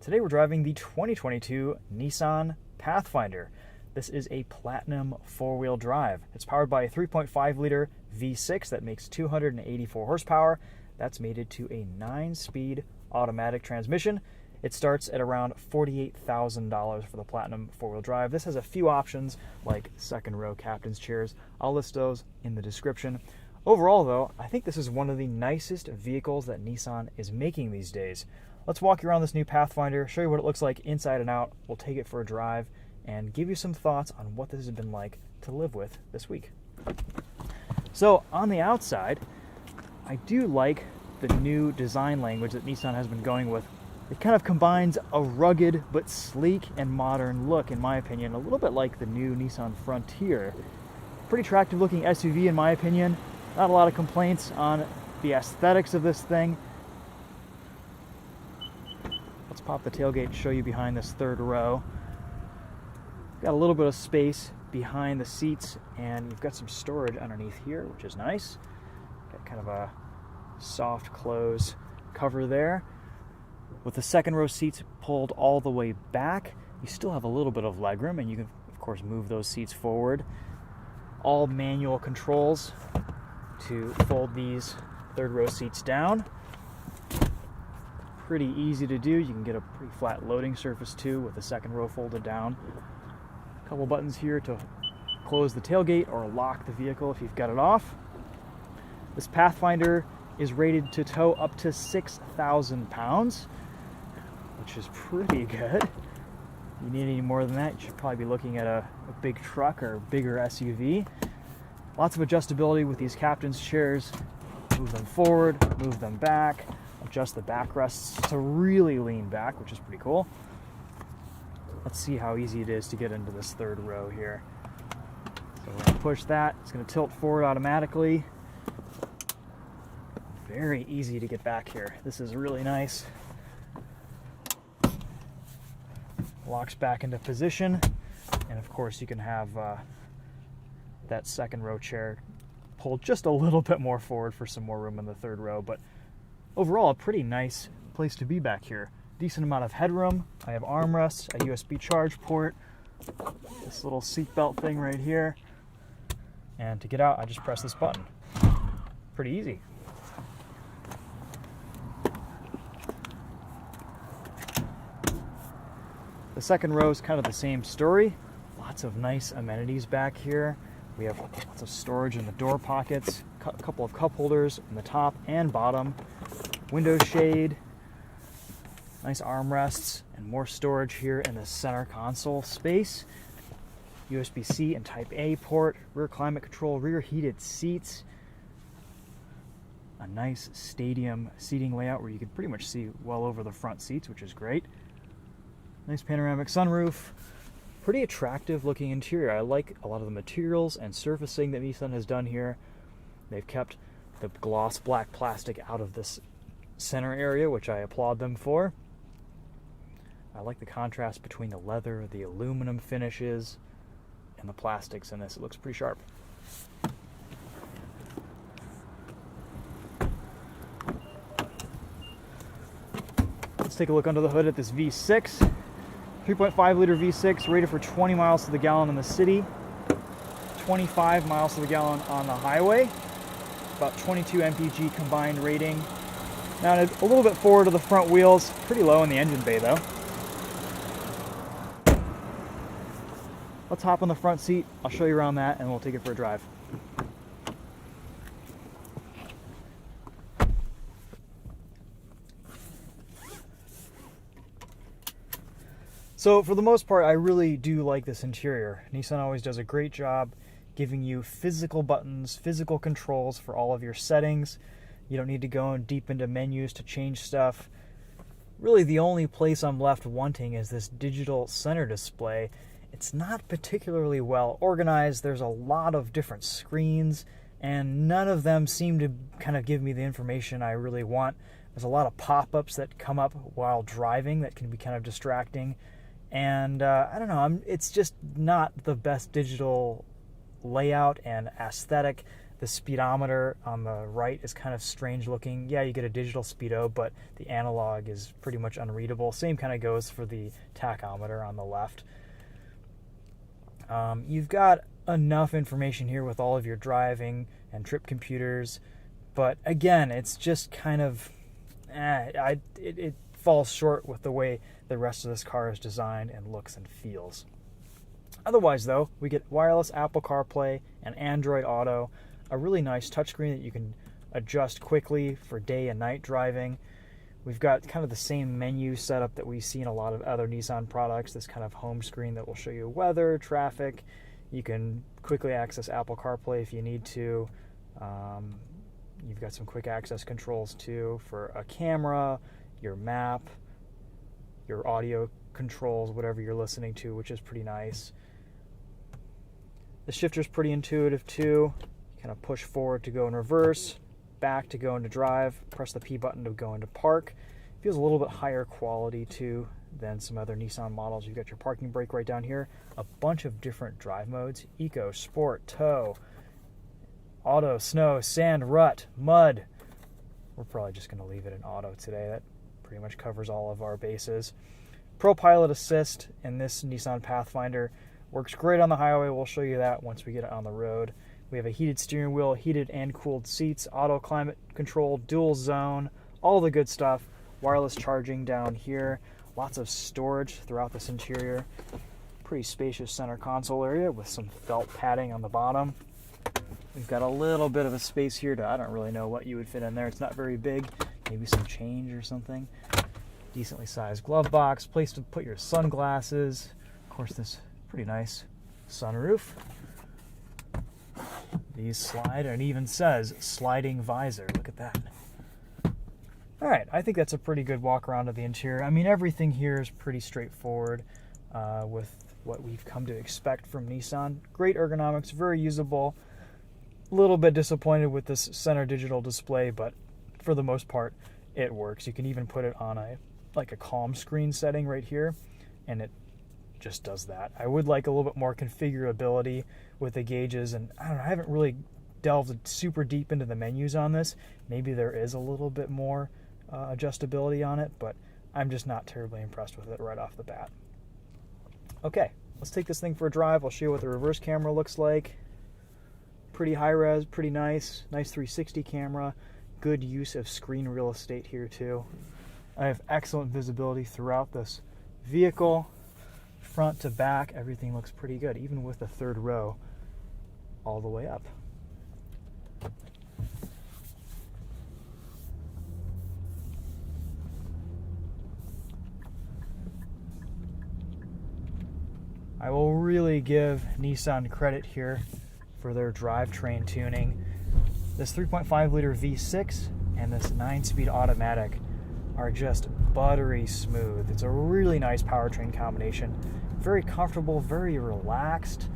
Today we're driving the 2022 Nissan Pathfinder. This is a platinum four-wheel drive. It's powered by a 3.5-liter V6 that makes 284 horsepower. That's mated to a 9-speed automatic transmission. It starts at around $48,000 for the platinum four-wheel drive. This has a few options like second row captain's chairs. I'll list those in the description. Overall, though, I think this is one of the nicest vehicles that Nissan is making these days. Let's walk you around this new Pathfinder, show you what it looks like inside and out. We'll take it for a drive and give you some thoughts on what this has been like to live with this week. So on the outside, I do like the new design language that Nissan has been going with. It kind of combines a rugged but sleek and modern look, in my opinion, a little bit like the new Nissan Frontier. Pretty attractive looking SUV in my opinion. Not a lot of complaints on the aesthetics of this thing. Let's pop the tailgate and show you behind this third row. Got a little bit of space behind the seats, and you've got some storage underneath here, which is nice. Got kind of a soft close cover there. With the second row seats pulled all the way back, you still have a little bit of legroom, and you can, of course, move those seats forward. All manual controls to fold these third row seats down. Pretty easy to do. You can get a pretty flat loading surface too with the second row folded down. A couple buttons here to close the tailgate or lock the vehicle if you've got it off. This Pathfinder is rated to tow up to 6,000 pounds, which is pretty good. If you need any more than that, you should probably be looking at a big truck or bigger SUV. Lots of adjustability with these captain's chairs. Move them forward, move them back, adjust the backrests to really lean back, which is pretty cool. Let's see how easy it is to get into this third row here. So we're going to push that. It's going to tilt forward automatically. Very easy to get back here. This is really nice. Locks back into position. And of course you can have that second row chair pulled just a little bit more forward for some more room in the third row. But overall, a pretty nice place to be back here. Decent amount of headroom. I have armrests, a USB charge port, this little seatbelt thing right here. And to get out, I just press this button. Pretty easy. The second row is kind of the same story. Lots of nice amenities back here. We have lots of storage in the door pockets, a couple of cup holders in the top and bottom, window shade, nice armrests, and more storage here in the center console space. USB-C and Type-A port, rear climate control, rear heated seats, a nice stadium seating layout where you can pretty much see well over the front seats, which is great. Nice panoramic sunroof. Pretty attractive looking interior. I like a lot of the materials and surfacing that Nissan has done here. They've kept the gloss black plastic out of this center area, which I applaud them for. I like the contrast between the leather, the aluminum finishes, and the plastics in this. It looks pretty sharp. Let's take a look under the hood at this V6. 3.5-liter V6 rated for 20 miles to the gallon in the city, 25 miles to the gallon on the highway, about 22 mpg combined rating. Mounted a little bit forward to the front wheels, pretty low in the engine bay though. Let's hop on the front seat, I'll show you around that and we'll take it for a drive. So for the most part, I really do like this interior. Nissan always does a great job giving you physical buttons, physical controls for all of your settings. You don't need to go deep into menus to change stuff. Really, the only place I'm left wanting is this digital center display. It's not particularly well organized. There's a lot of different screens, and none of them seem to kind of give me the information I really want. There's a lot of pop-ups that come up while driving that can be kind of distracting. And I don't know, it's just not the best digital layout and aesthetic. The speedometer on the right is kind of strange looking. Yeah, you get a digital speedo, but the analog is pretty much unreadable. Same kind of goes for the tachometer on the left. You've got enough information here with all of your driving and trip computers, but again, it's just kind of, it falls short with the way the rest of this car is designed and looks and feels. Otherwise, though, we get wireless Apple CarPlay and Android Auto, a really nice touchscreen that you can adjust quickly for day and night driving. We've got kind of the same menu setup that we see in a lot of other Nissan products, this kind of home screen that will show you weather, traffic. You can quickly access Apple CarPlay if you need to. You've got some quick access controls too for a camera, your map, your audio controls, whatever you're listening to, which is pretty nice. The shifter's pretty intuitive too. You kind of push forward to go in reverse, back to go into drive, press the P button to go into park. Feels a little bit higher quality too than some other Nissan models. You've got your parking brake right down here, a bunch of different drive modes: eco, sport, tow, auto, snow, sand, rut, mud. We're probably just going to leave it in auto today. That pretty much covers all of our bases. Pro Pilot Assist in this Nissan Pathfinder works great on the highway. We'll show you that once we get it on the road. We have a heated steering wheel, heated and cooled seats, auto climate control, dual zone, all the good stuff. Wireless charging down here. Lots of storage throughout this interior. Pretty spacious center console area with some felt padding on the bottom. We've got a little bit of a space here I don't really know what you would fit in there. It's not very big. Maybe some change or something. Decently sized glove box, place to put your sunglasses. Of course, this pretty nice sunroof. These slide, and it even says sliding visor. Look at that. All right, I think that's a pretty good walk around of the interior. I mean, everything here is pretty straightforward with what we've come to expect from Nissan. Great ergonomics, very usable. A little bit disappointed with this center digital display, but for the most part, it works. You can even put it on a calm screen setting right here, and it just does that. I would like a little bit more configurability with the gauges, and I don't know, I haven't really delved super deep into the menus on this. Maybe there is a little bit more adjustability on it, but I'm just not terribly impressed with it right off the bat. Okay, let's take this thing for a drive. I'll show you what the reverse camera looks like. Pretty high res, pretty nice. Nice 360 camera. Good use of screen real estate here too. I have excellent visibility throughout this vehicle. Front to back, everything looks pretty good, even with the third row all the way up. I will really give Nissan credit here for their drivetrain tuning. This 3.5 liter V6 and this 9-speed automatic are just buttery smooth. It's a really nice powertrain combination. Very comfortable, very relaxed.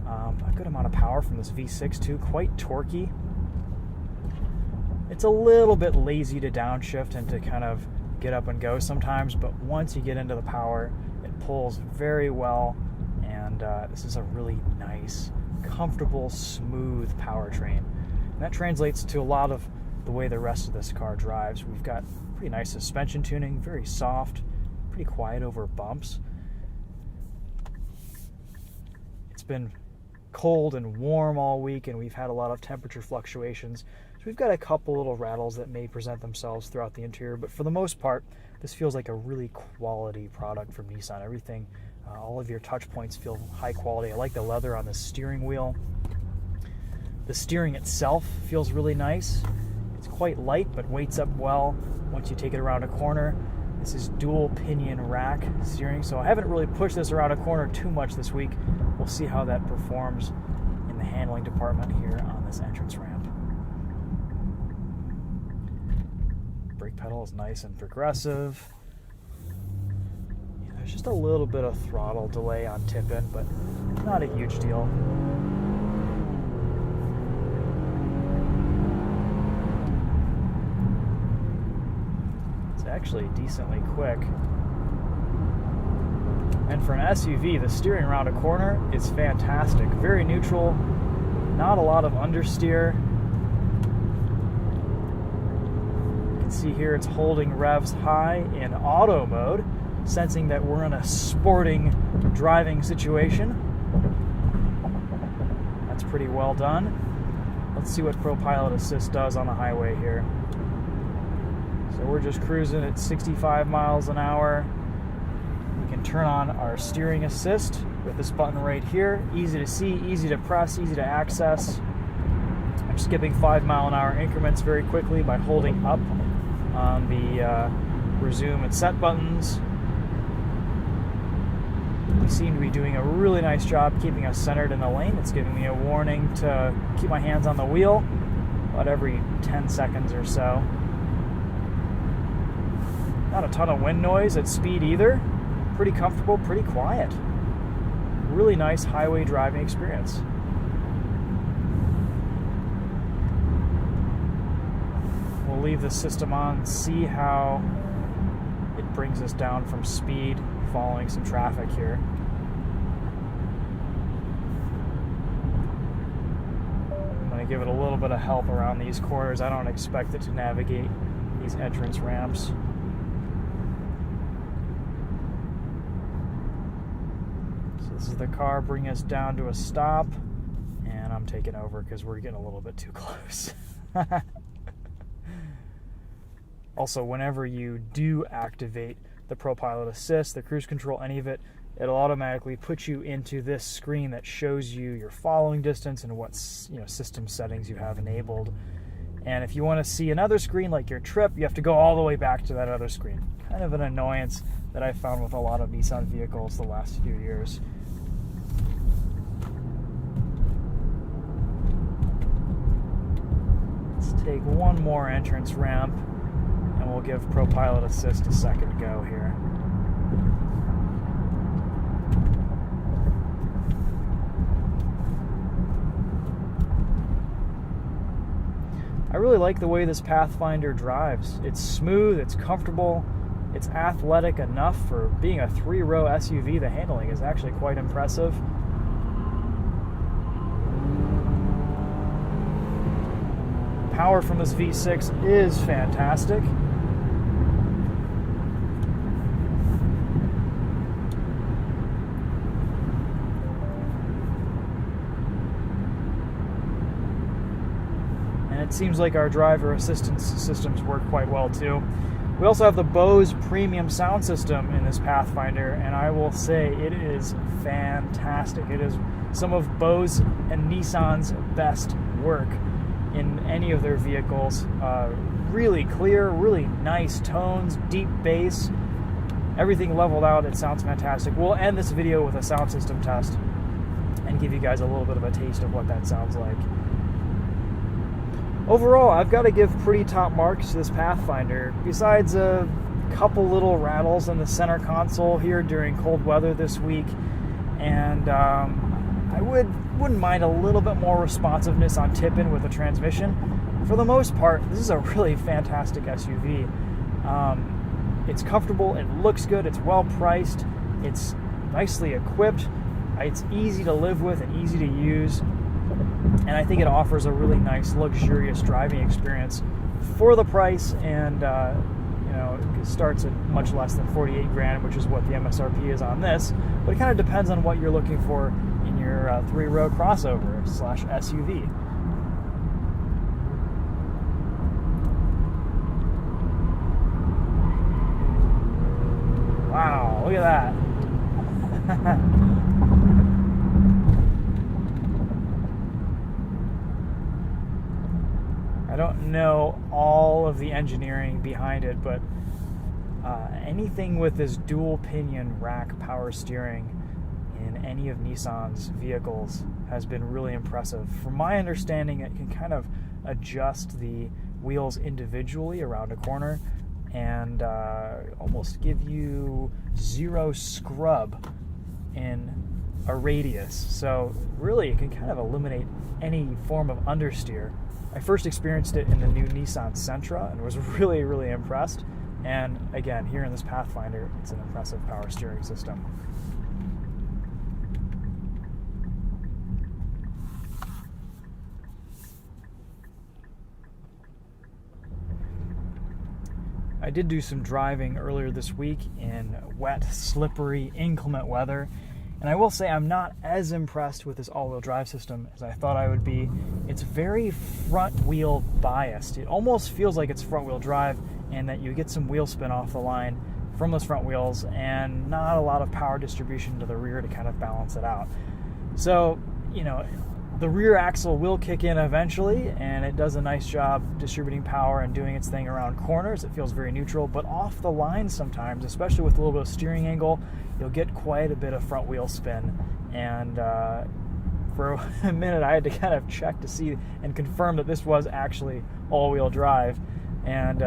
A good amount of power from this V6 too, quite torquey. It's a little bit lazy to downshift and to kind of get up and go sometimes, but once you get into the power, it pulls very well, and this is a really nice, comfortable, smooth powertrain. And that translates to a lot of the way the rest of this car drives. We've got pretty nice suspension tuning, very soft, pretty quiet over bumps. It's been cold and warm all week, and we've had a lot of temperature fluctuations. So we've got a couple little rattles that may present themselves throughout the interior, but for the most part, this feels like a really quality product from Nissan. Everything, all of your touch points feel high quality. I like the leather on the steering wheel. The steering itself feels really nice. It's quite light, but weights up well once you take it around a corner. This is dual pinion rack steering, so I haven't really pushed this around a corner too much this week. We'll see how that performs in the handling department here on this entrance ramp. Brake pedal is nice and progressive. Yeah, there's just a little bit of throttle delay on tip-in, but not a huge deal. Actually decently quick. And for an SUV, the steering around a corner is fantastic. Very neutral, not a lot of understeer. can see here it's holding revs high in auto mode, sensing that we're in a sporting driving situation. That's pretty well done. Let's see what ProPilot Assist does on the highway here. So we're just cruising at 65 miles an hour. We can turn on our steering assist with this button right here. Easy to see, easy to press, easy to access. I'm skipping 5-mile-an-hour increments very quickly by holding up on the resume and set buttons. We seem to be doing a really nice job keeping us centered in the lane. It's giving me a warning to keep my hands on the wheel about every 10 seconds or so. Not a ton of wind noise at speed either. Pretty comfortable, pretty quiet. Really nice highway driving experience. We'll leave the system on and see how it brings us down from speed following some traffic here. I'm going to give it a little bit of help around these corners. I don't expect it to navigate these entrance ramps. So this is the car bringing us down to a stop, and I'm taking over because we're getting a little bit too close. Also, whenever you do activate the ProPilot Assist, the cruise control, any of it, it'll automatically put you into this screen that shows you your following distance and what system settings you have enabled. And if you want to see another screen like your trip, you have to go all the way back to that other screen. Kind of an annoyance that I've found with a lot of Nissan vehicles the last few years. Let's take one more entrance ramp, and we'll give ProPilot Assist a second go here. I really like the way this Pathfinder drives. It's smooth, it's comfortable, it's athletic enough for being a 3-row SUV. The handling is actually quite impressive. Power from this V6 is fantastic. It seems like our driver assistance systems work quite well too. We also have the Bose premium sound system in this Pathfinder, and I will say it is fantastic. It is some of Bose and Nissan's best work in any of their vehicles. Really clear, really nice tones, deep bass, everything leveled out. It sounds fantastic. We'll end this video with a sound system test and give you guys a little bit of a taste of what that sounds like. Overall, I've got to give pretty top marks to this Pathfinder. Besides a couple little rattles in the center console here during cold weather this week, and I wouldn't mind a little bit more responsiveness on tip-in with the transmission. For the most part, this is a really fantastic SUV. It's comfortable, it looks good, it's well priced, it's nicely equipped, it's easy to live with and easy to use. And I think it offers a really nice, luxurious driving experience for the price, and it starts at much less than 48 grand, which is what the MSRP is on this. But it kind of depends on what you're looking for in your 3-row crossover / SUV. Wow, look at that. I don't know all of the engineering behind it, but anything with this dual pinion rack power steering in any of Nissan's vehicles has been really impressive. From my understanding, it can kind of adjust the wheels individually around a corner and almost give you zero scrub in a radius. So really, it can kind of eliminate any form of understeer. I first experienced it in the new Nissan Sentra and was really, really impressed. And again, here in this Pathfinder, it's an impressive power steering system. I did do some driving earlier this week in wet, slippery, inclement weather, and I will say I'm not as impressed with this all-wheel drive system as I thought I would be. It's very front-wheel biased. It almost feels like it's front-wheel drive and that you get some wheel spin off the line from those front wheels and not a lot of power distribution to the rear to kind of balance it out. So, the rear axle will kick in eventually, and it does a nice job distributing power and doing its thing around corners. It feels very neutral, but off the line sometimes, especially with a little bit of steering angle, you'll get quite a bit of front wheel spin. And for a minute, I had to kind of check to see and confirm that this was actually all-wheel drive. And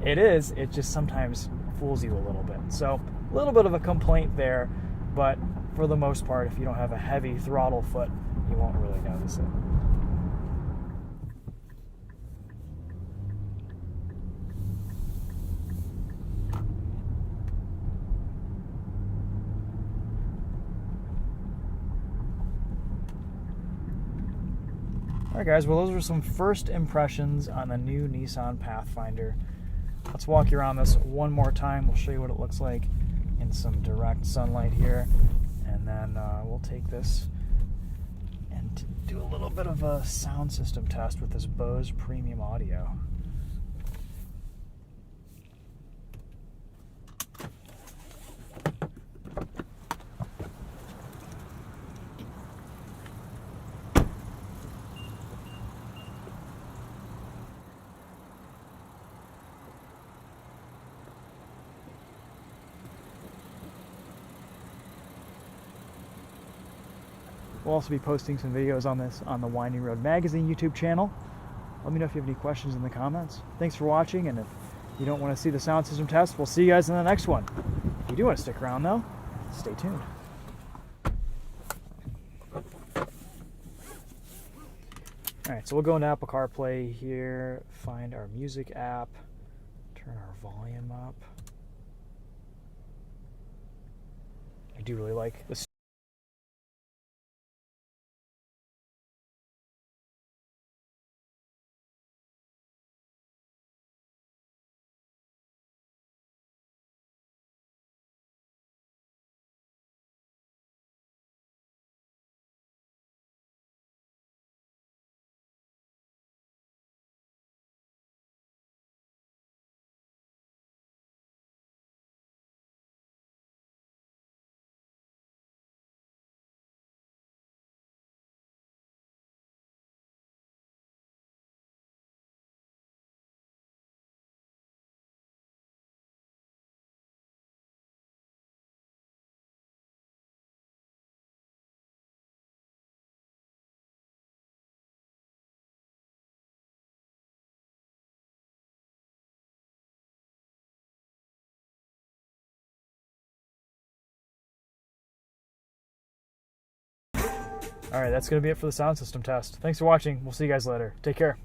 it is. It just sometimes fools you a little bit. So a little bit of a complaint there, but for the most part, if you don't have a heavy throttle foot, you won't really notice it. Alright guys, well those were some first impressions on the new Nissan Pathfinder. Let's walk you around this one more time. We'll show you what it looks like in some direct sunlight here, and then we'll take this and do a little bit of a sound system test with this Bose premium audio. We'll also be posting some videos on this on the Winding Road Magazine YouTube channel. Let me know if you have any questions in the comments. Thanks for watching, and if you don't want to see the sound system test, we'll see you guys in the next one. If you do want to stick around though, stay tuned. Alright, so we'll go into Apple CarPlay here, find our music app, turn our volume up. I do really like this. Alright, that's going to be it for the sound system test. Thanks for watching. We'll see you guys later. Take care.